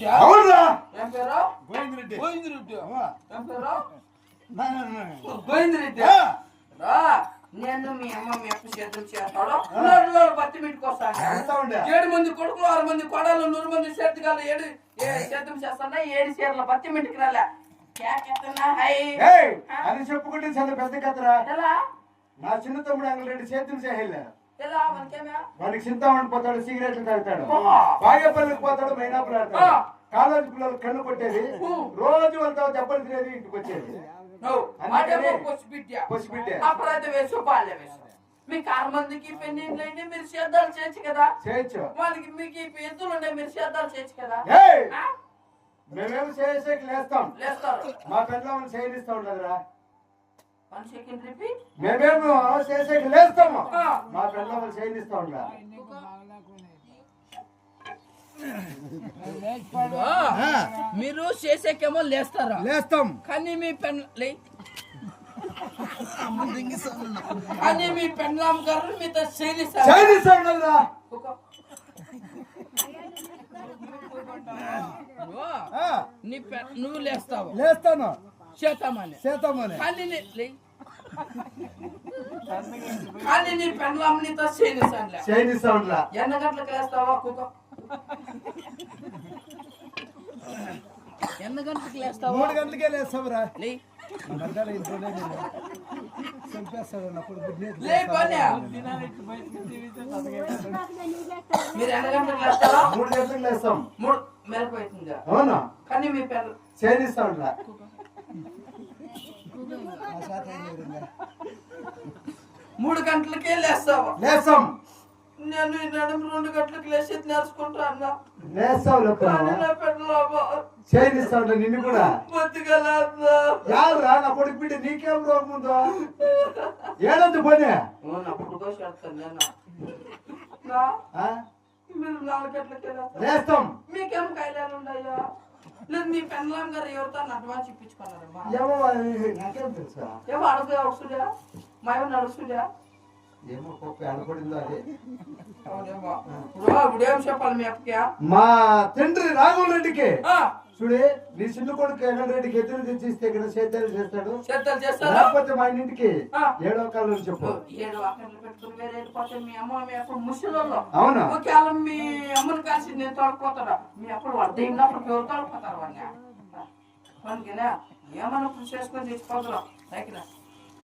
రెడ్డి అవునా ఏం పేరు గోవిందరెడ్డి గోవిందరెడ్డి ఏం పేరు నా గోవిందరెడ్డి రా నేను మీ అమ్మ మీ అప్పు చేతులు చేస్తాడు బత్తి మీటుకొస్తాను 7 మంది కొడుకులు 6 మంది కొడాలు 100 మంది చేతుగాలు 7 చేతులు చేస్తాను 7 చీరల బత్తి మీటికి రాలే అది చెప్పుకుంటే చాలా పెద్ద కథరా ఎలా నా చిన్న తమ్ముడు అంగరెడ్డి చేతులు చేయలే ఎలా మనకేమే వాడికి చింతామణి పోతాడు సిగరెట్లు తాగుతాడు బాగేపల్లికి పోతాడు మైనాపులు ఆడతాడు కాలేజీ పిల్లలు కన్ను కొట్టేది రోజు వాళ్ళతో దెబ్బలు తినేది ఇంటికి వచ్చేది అపరాధ వేసు బాల్య వేసు మీకు 6 మందికి పెళ్లిళ్ళు అయితే మీరు శ్రద్ధాలు చేయొచ్చు కదా చేయొచ్చు వాళ్ళకి మీకు ఎద్దులు ఉన్నాయి మీరు శ్రద్ధాలు చేయొచ్చు కదా మేమేమో చేసేకి లేస్తాం లేస్తారు మా పిల్లలు చేయనిస్తా ఉండదురా 1 సెకండ్ రిపీట్ మేమేమో చేసేకి లేస్తాము మా పిల్లలు చేయనిస్తా ఉండరా మీరు చేసేకేమో లేస్తారా లేస్తాం కానీ మీ కానీ మీ పెండ్లాం గారు మీతో చేయనిస్తా ఉండదురా నువ్వు లేస్తావు లేస్తాను చేతామని కానీ నీ పెండ్లాం నీతో చేయనిస్తా ఉండరా ఎన్ని గంటలకు లేస్తావా కుక్క ఎన్ని గంటలకు లేస్తావా 3 గంటలకే లేస్తావురా మీరు ఎన్ని గంటలకు లేస్తారా 3 గంటలకు లేస్తాం 3 మెలకు అవుతుందా అవునా కానీ మీ పెళ్ళ చేయనిస్తా ఉండరా 3 గంటలకే లేస్తావా లేస్తాం నేను ఈ నడుము 2 గంటలకు లేచి నేర్చుకుంటా అన్నా లేస్తావు చేయనిస్తా ఉంటా నిన్ను కూడా యాదురా నా కొడుకు బిడ్డ నీకేం రోగం ఉందో ఏడొద్దు పోనీ మీరు 4 గంటలకే లేస్తాం మీకేం కాయలు ఉన్నాయా లేదు మీ పెండ్లాం గారు ఎవరితో అడ్వాన్స్ ఇప్పించుకున్నారమ్మా నాకేం తెలుసా ఏమో అడుగు అవసరం మా ఏమన్నా అడుగుతుందా ఏమో అనపడిందో అది ఇప్పుడేం చెప్పాలి మీ అప్పకి మా తండ్రి రాఘవల్ రెడ్డికి చూడే నీ చిన్న కొడుకు రెడ్డికి ఎదురు తెచ్చిస్తే ఇక్కడ సేద్యాలు చేస్తాడు లేకపోతే మా ఇంటికి 7వ కాలం చెప్పు 7 ఆకర్లు పెట్టుకుని వేరే వెళ్ళిపోతే మీ అమ్మ మీ అప్పుడు ముసలిలో అవునా ఒకవేళ మీ అమ్మని కలిసి నేను తోడుకోతాడా మీ అప్పుడు వాళ్ళు దిగినప్పుడు ఎవరు తోడుకోతారు వాడిని ఏమన్నా కృషి చేసుకొని తెచ్చిపోతారు